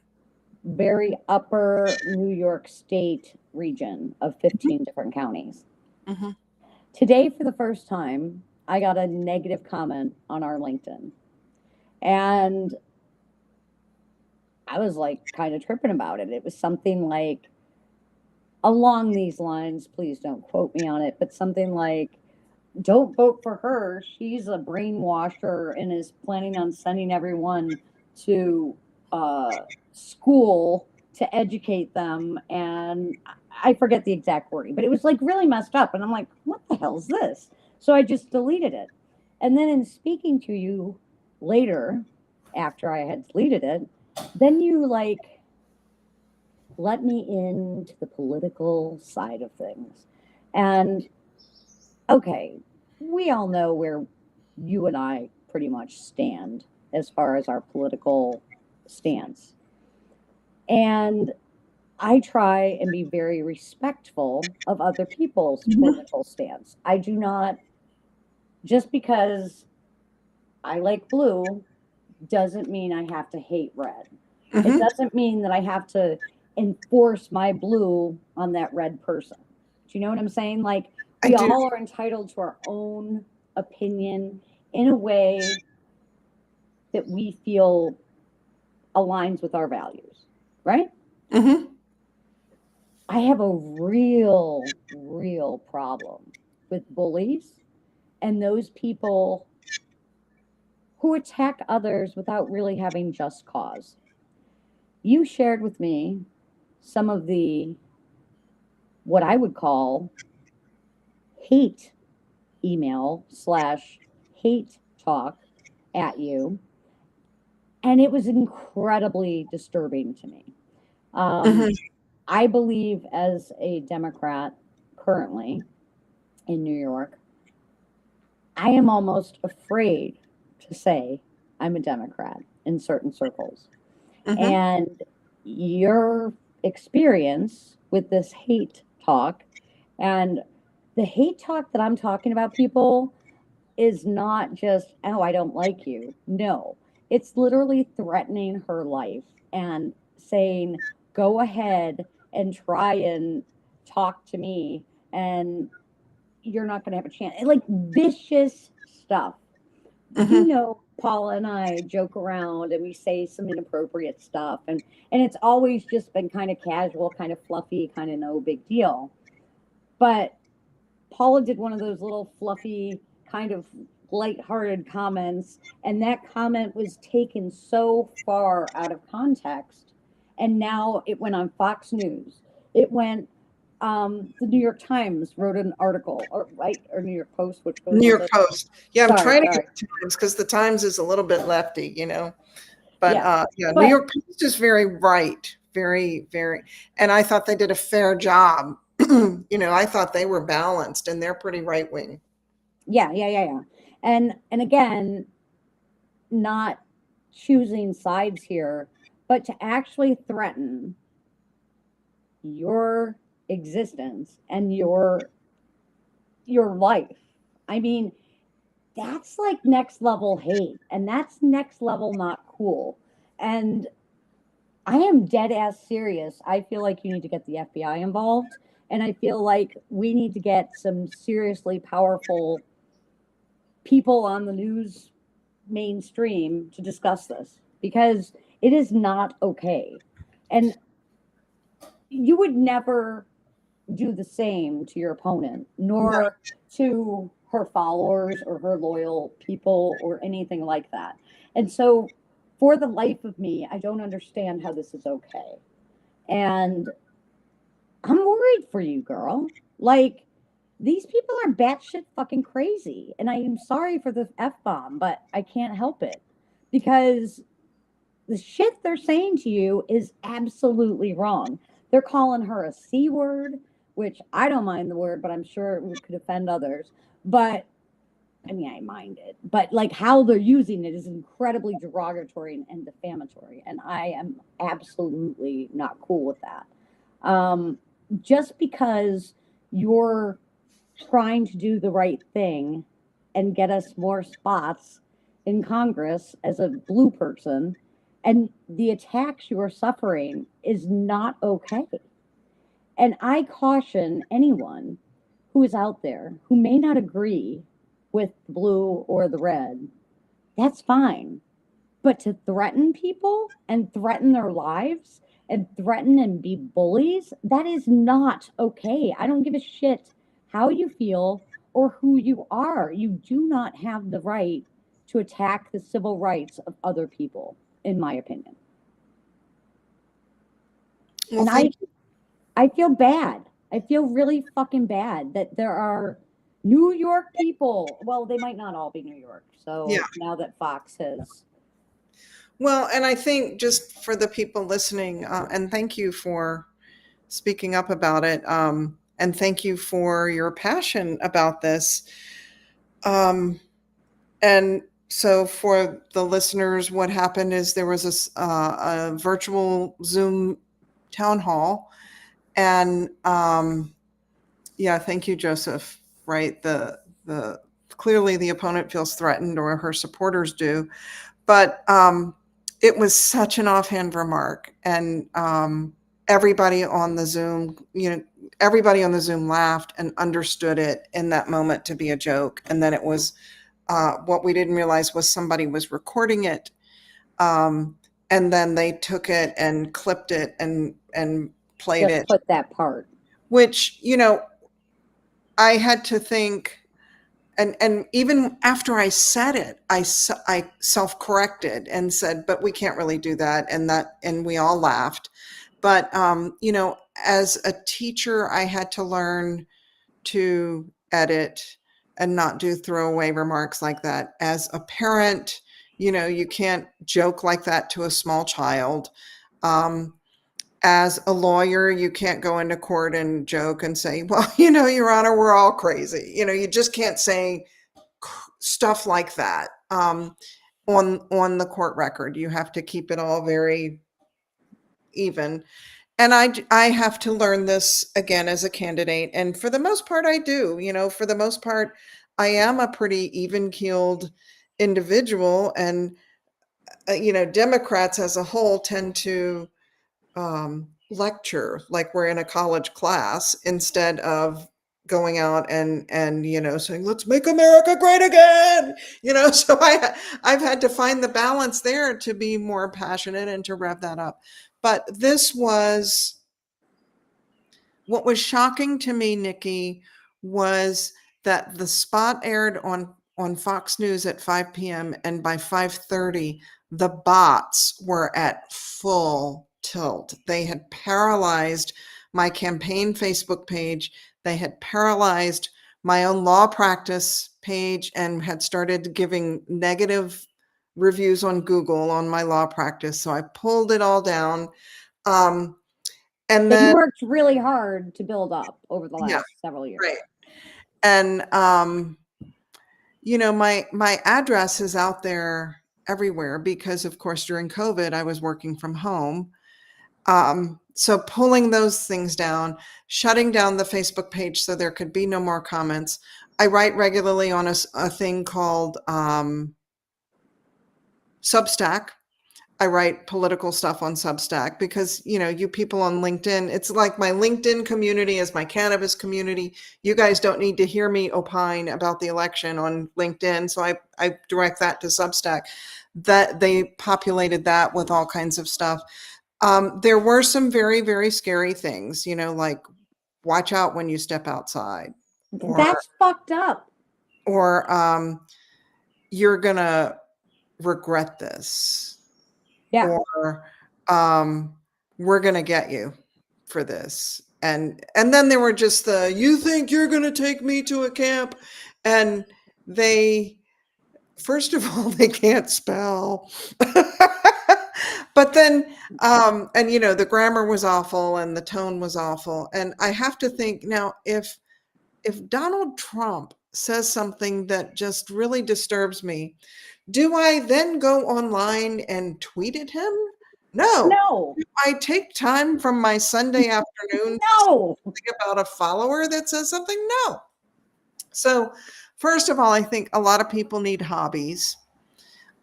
very upper New York State region of 15 different counties. Hmm. Today, for the first time, I got a negative comment on our LinkedIn. And I was like kind of tripping about it. It was something like along these lines, please don't quote me on it, but something like, don't vote for her. She's a brainwasher and is planning on sending everyone to school to educate them. And I forget the exact wording, but it was like really messed up. And I'm like, what the hell is this? So I just deleted it. And then in speaking to you later, after I had deleted it, then you like let me into the political side of things. And okay, we all know where you and I pretty much stand as far as our political stance. And I try and be very respectful of other people's Hmm. political stance. I do not, just because I like blue, doesn't mean I have to hate red. It Hmm. doesn't mean that I have to enforce my blue on that red person. Do you know what I'm saying? Like, I we do. all are entitled to our own opinion in a way that we feel aligns with our values, right? Hmm. I have a real, real problem with bullies and those people who attack others without really having just cause. You shared with me some of the what I would call hate email slash hate talk at you. And it was incredibly disturbing to me. Um, Hmm. I believe, as a Democrat currently in New York, I am almost afraid to say I'm a Democrat in certain circles. Hmm. And your experience with this hate talk, and the hate talk that I'm talking about, people, is not just, oh, I don't like you. No, it's literally threatening her life and saying, go ahead and try and talk to me, and you're not going to have a chance. And like vicious stuff. Do you Hmm. know Paula and I joke around and we say some inappropriate stuff, and it's always just been kind of casual, kind of fluffy, kind of no big deal. But Paula did one of those little fluffy, kind of lighthearted comments, and that comment was taken so far out of context. And now it went on Fox News. It went, the New York Times wrote an article, or right, or New York Post, which goes New with York it. Post. Yeah, I'm Sorry, trying to sorry. get the Times because the Times is a little bit lefty, But Yeah, yeah, New but York Post is very right, very, very, and I thought they did a fair job. I thought they were balanced, and they're pretty right wing. yeah. And again, not choosing sides here, but to actually threaten your existence and your life. I mean, that's like next level hate, and that's next level not cool. And I am dead ass serious. I feel like you need to get the FBI involved, and I feel like we need to get some seriously powerful people on the news mainstream to discuss this, because it is not okay. And you would never do the same to your opponent, No. nor to her followers or her loyal people or anything like that. And so, for the life of me, I don't understand how this is okay. And I'm worried for you, girl. Like, these people are batshit fucking crazy. And I am sorry for the F bomb, but I can't help it, because the shit they're saying to you is absolutely wrong. They're calling her a C word, which I don't mind the word, but I'm sure it could offend others. But I mean, I mind it. But like how they're using it is incredibly derogatory and defamatory. And I am absolutely not cool with that. Um, just because you're trying to do the right thing and get us more spots in Congress as a blue person, and the attacks you are suffering is not okay. And I caution anyone who is out there who may not agree with the blue or the red, that's fine. But to threaten people and threaten their lives and threaten and be bullies, that is not okay. I don't give a shit how you feel or who you are. You do not have the right to attack the civil rights of other people, in my opinion. Well, And thank you. I feel bad. I feel really fucking bad that there are New York people. Well, they might not all be New York. Yeah. So now that Fox has, Well, and I think just for the people listening, and thank you for speaking up about it, and thank you for your passion about this. Um, and so, for the listeners, what happened is there was a virtual Zoom town hall, and yeah, thank you, Joseph. Right, the clearly the opponent feels threatened, or her supporters do, but it was such an offhand remark, and everybody on the Zoom, everybody on the Zoom laughed and understood it in that moment to be a joke, and then it was what we didn't realize was somebody was recording it, and then they took it and clipped it and played just it, put that part. which I had to think. And even after I said it, I self-corrected and said, but we can't really do that. And we all laughed. But, as a teacher, I had to learn to edit and not do throwaway remarks like that. As a parent, you can't joke like that to a small child. Um, as a lawyer, you can't go into court and joke and say, well, Your Honor, we're all crazy. You just can't say stuff like that on the court record. You have to keep it all very even. And I have to learn this again as a candidate. And for the most part, I do. For the most part, I am a pretty even keeled individual. And, Democrats as a whole tend to lecture like we're in a college class instead of going out and saying, let's make America great again. So I've had to find the balance there to be more passionate and to rev that up. But what was shocking to me, Nikki, was that the spot aired on Fox News at 5 p.m. and by 5:30, the bots were at full tilt. They had paralyzed my campaign Facebook page. They had paralyzed my own law practice page and had started giving negative reviews on Google on my law practice. So I pulled it all down. And That you then, worked really hard to build up over the yeah, last several years. right. And, my address is out there everywhere because, of course, during COVID, I was working from home. So pulling those things down, shutting down the Facebook page so there could be no more comments. I write regularly on a thing called Substack. I write political stuff on Substack because, you people on LinkedIn, it's like my LinkedIn community is my cannabis community. You guys don't need to hear me opine about the election on LinkedIn. So I direct that to Substack. That they populated that with all kinds of stuff. There were some very, very scary things, like watch out when you step outside. That's fucked up. Or you're going to regret this. Yeah. Or we're going to get you for this. And then there were just you think you're going to take me to a camp? And first of all, they can't spell. But then, and the grammar was awful and the tone was awful. And I have to think now, if Donald Trump says something that just really disturbs me, do I then go online and tweet at him? No. No. Do I take time from my Sunday afternoon No. to think about a follower that says something? No. So, first of all, I think a lot of people need hobbies.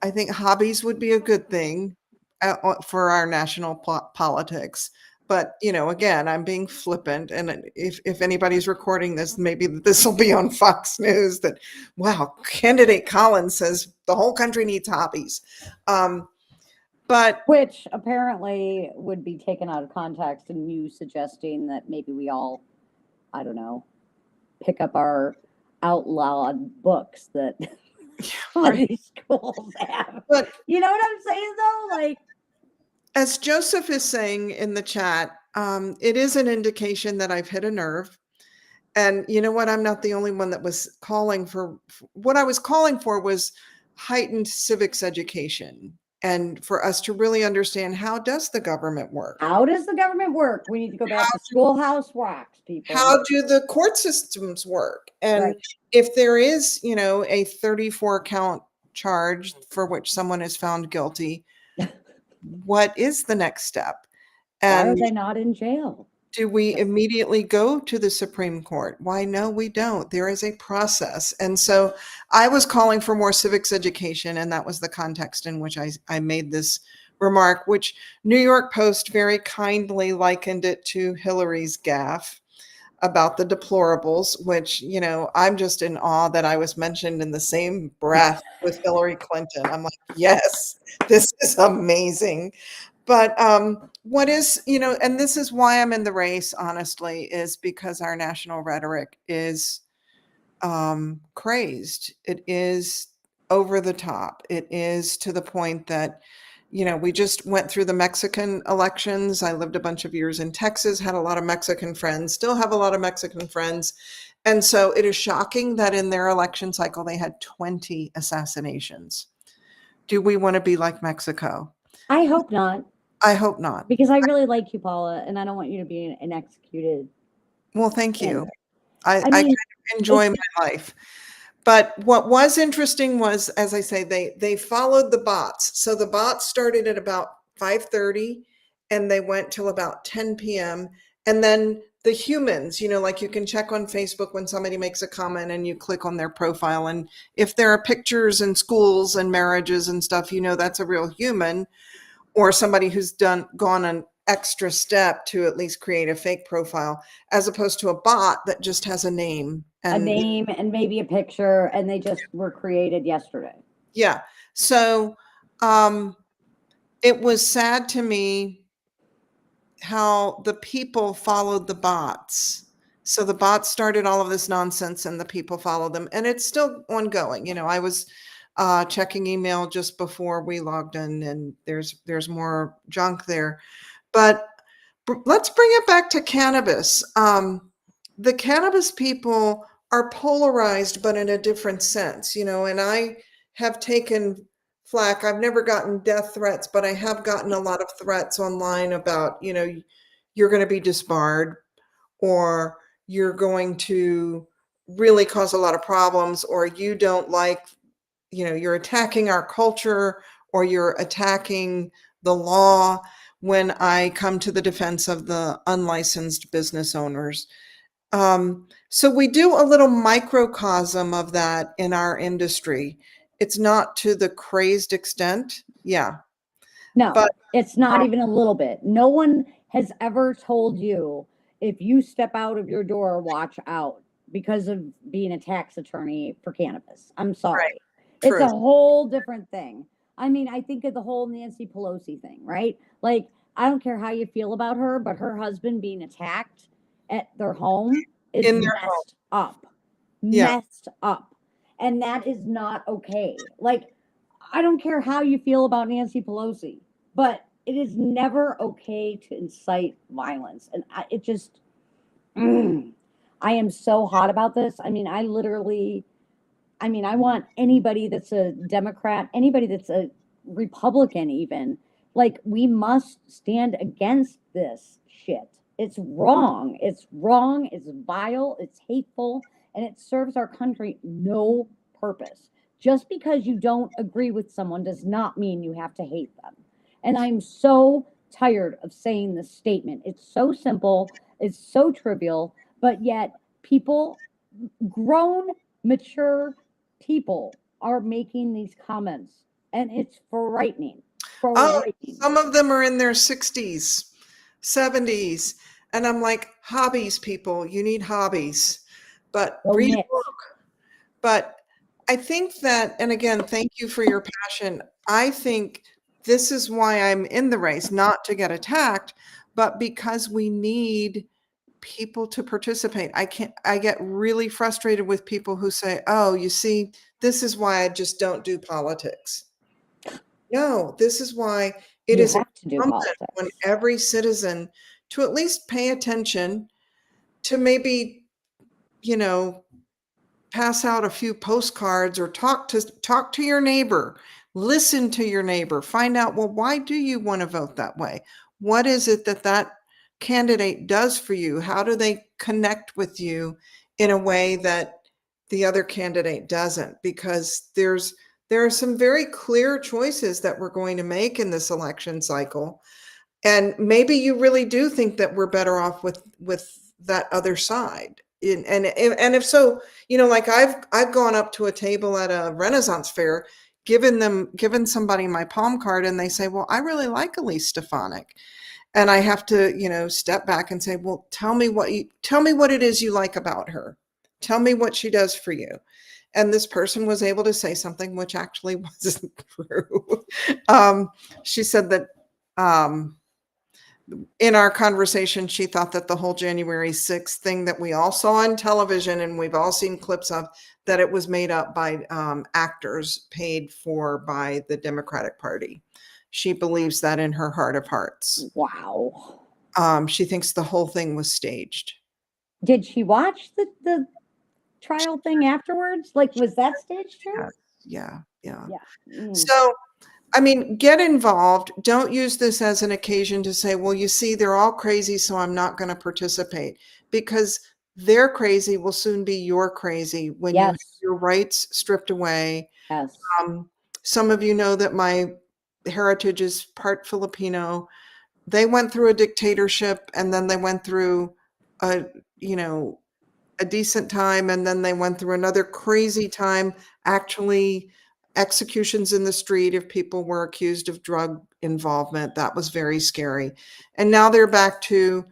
I think hobbies would be a good thing for our national politics. But, again, I'm being flippant. And if anybody's recording this, maybe this will be on Fox News that, wow, candidate Collins says the whole country needs hobbies. But which apparently would be taken out of context and you suggesting that maybe we all, I don't know, pick up our outlawed books that these schools have. But you know what I'm saying though? Like, as Joseph is saying in the chat, it is an indication that I've hit a nerve. And you know what? I'm not the only one that was calling for what I was calling for was heightened civics education and for us to really understand, how does the government work? How does the government work? We need to go back to schoolhouse rocks, people. How do the court systems work? And if there is, a 34 count charge for which someone is found guilty, what is the next step? And why are they not in jail? Do we immediately go to the Supreme Court? Why, no, we don't. There is a process. And so I was calling for more civics education, and that was the context in which I made this remark, which New York Post very kindly likened it to Hillary's gaffe about the deplorables, which, I'm just in awe that I was mentioned in the same breath with Hillary Clinton. I'm like, yes, this is amazing. But what is, and this is why I'm in the race, honestly, is because our national rhetoric is crazed. It is over the top. It is to the point that, we just went through the Mexican elections. I lived a bunch of years in Texas, had a lot of Mexican friends, still have a lot of Mexican friends. And so it is shocking that in their election cycle, they had 20 assassinations. Do we want to be like Mexico? I hope not. I hope not. Because I really like you, Paula, and I don't want you to be an executed. Well, thank you. I kind of enjoy my life. But what was interesting was, as I say, they followed the bots. So the bots started at about 5:30 and they went till about 10 p.m. And then the humans, like you can check on Facebook when somebody makes a comment and you click on their profile. And if there are pictures and schools and marriages and stuff, that's a real human or somebody who's gone extra step to at least create a fake profile, as opposed to a bot that just has a name A name and maybe a picture, and they just were created yesterday. Yeah. So it was sad to me how the people followed the bots. So the bots started all of this nonsense and the people followed them. And it's still ongoing. You know, I was checking email just before we logged in, and there's more junk there. But let's bring it back to cannabis. The cannabis people are polarized, but in a different sense, you know, and I have taken flack. I've never gotten death threats, but I have gotten a lot of threats online about, you know, you're going to be disbarred, or you're going to really cause a lot of problems, or you don't like, you know, you're attacking our culture, or you're attacking the law, when I come to the defense of the unlicensed business owners. So we do a little microcosm of that in our industry. It's not to the crazed extent. Yeah. No, But it's not even a little bit. No one has ever told you, if you step out of your door, watch out because of being a tax attorney for cannabis. I'm sorry. right, It's a true. whole different thing. I mean, I think of the whole Nancy Pelosi thing, right? Like, I don't care how you feel about her, but her husband being attacked at their home is In their home. messed up. Yeah. Messed up. And that is not okay. Like, I don't care how you feel about Nancy Pelosi, but it is never okay to incite violence. And it just, I am so hot about this. I mean, I want anybody that's a Democrat, anybody that's a Republican, even, like, we must stand against this shit. It's wrong. It's wrong. It's vile. It's hateful. And it serves our country no purpose. Just because you don't agree with someone does not mean you have to hate them. And I'm so tired of saying this statement. It's so simple, it's so trivial, but yet people, grown, mature people, are making these comments, and it's frightening. Oh, Frightening. some of them are in their 60s, 70s. And I'm like, hobbies, people, you need hobbies. But Go read a knit. book. But I think that, and again, thank you for your passion. I think this is why I'm in the race, not to get attacked, but because we need people to participate. I get really frustrated with people who say, oh, you see, this is why I just don't do politics. No, this is why it You is have to do incumbent on politics. every citizen to at least pay attention, to maybe, you know, pass out a few postcards, or talk to your neighbor, listen to your neighbor, find out, well, why do you want to vote that way? What is it that that candidate does for you? How do they connect with you in a way that the other candidate doesn't? Because there are some very clear choices that we're going to make in this election cycle, and maybe you really do think that we're better off with that other side. And if so, you know, like I've gone up to a table at a Renaissance fair, given somebody my palm card, and they say, well, I really like Elise Stefanik. And I have to, you know, step back and say, well, tell me what it is you like about her. Tell me what she does for you. And this person was able to say something which actually wasn't true. She said that in our conversation, she thought that the whole January 6th thing that we all saw on television and we've all seen clips of, that it was made up by actors paid for by the Democratic Party. She believes that in her heart of hearts. Wow. She thinks the whole thing was staged. Did she watch the trial thing afterwards? Like, was that staged too? Yeah. Yeah. So, I mean, get involved. Don't use this as an occasion to say, well, you see, they're all crazy, so I'm not going to participate, because their crazy will soon be your crazy when you have Yes. your rights stripped away. Yes. Some of you know that my heritage is part Filipino. They went through a dictatorship, and then they went through a, you know, a decent time, and then they went through another crazy time, actually executions in the street if people were accused of drug involvement. That was very scary. And now they're back to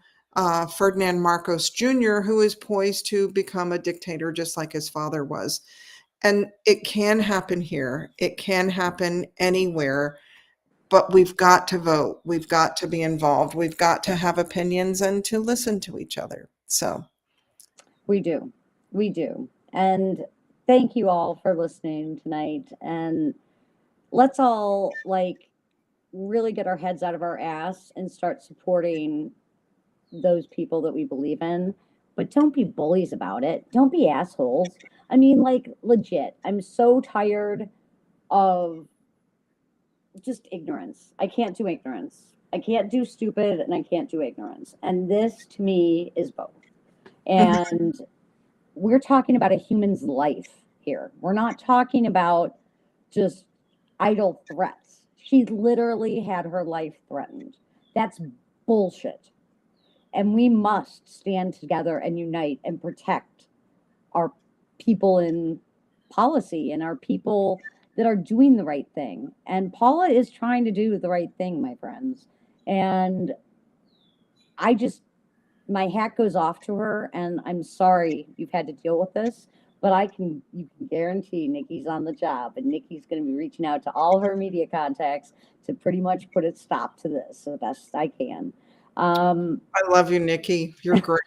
Ferdinand Marcos Jr., who is poised to become a dictator just like his father was. And it can happen here. It can happen anywhere. But we've got to vote. We've got to be involved. We've got to have opinions and to listen to each other. So We do. We do. And thank you all for listening tonight. And let's all like really get our heads out of our ass and start supporting those people that we believe in. But don't be bullies about it. Don't be assholes. I mean, like, legit. I'm so tired of just ignorance. I can't do ignorance. I can't do stupid and I can't do ignorance. And this to me is both. And we're talking about a human's life here. We're not talking about just idle threats. She literally had her life threatened. That's bullshit. And we must stand together and unite and protect our people in policy and our people that are doing the right thing. And Paula is trying to do the right thing, my friends. And I just, my hat goes off to her. And I'm sorry you've had to deal with this, but you can guarantee Nikki's on the job, and Nikki's going to be reaching out to all her media contacts to pretty much put a stop to this the best I can. I love you, Nikki. You're great.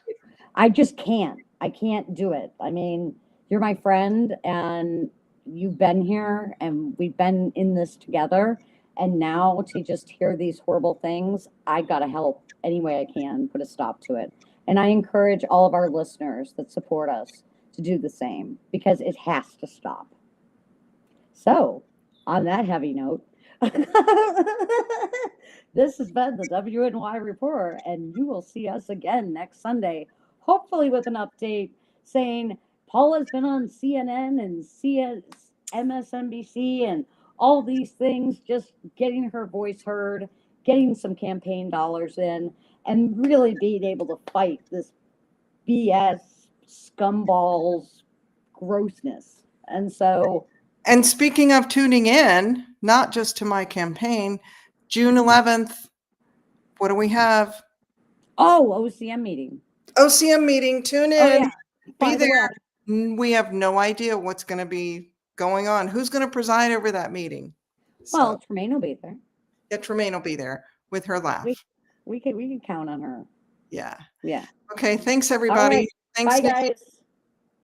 I just can't. I can't do it. I mean, you're my friend and you've been here and we've been in this together. And now to just hear these horrible things, I got to help any way I can put a stop to it. And I encourage all of our listeners that support us to do the same because it has to stop. So, on that heavy note, this has been the WNY Report, and you will see us again next Sunday, hopefully with an update saying Paula's been on CNN and MSNBC and all these things, just getting her voice heard, getting some campaign dollars in, and really being able to fight this BS scumballs grossness. And so, And speaking of tuning in, not just to my campaign, June 11th, what do we have? OCM meeting. OCM meeting, tune in, Oh, yeah. be there. We have no idea what's going to be going on. Who's going to preside over that meeting? Well, Tremaine will be there. Yeah, Tremaine will be there with her laugh. We can count on her. Yeah. Yeah. Okay. Thanks, everybody. Right. Thanks, Bye, Nikki. guys.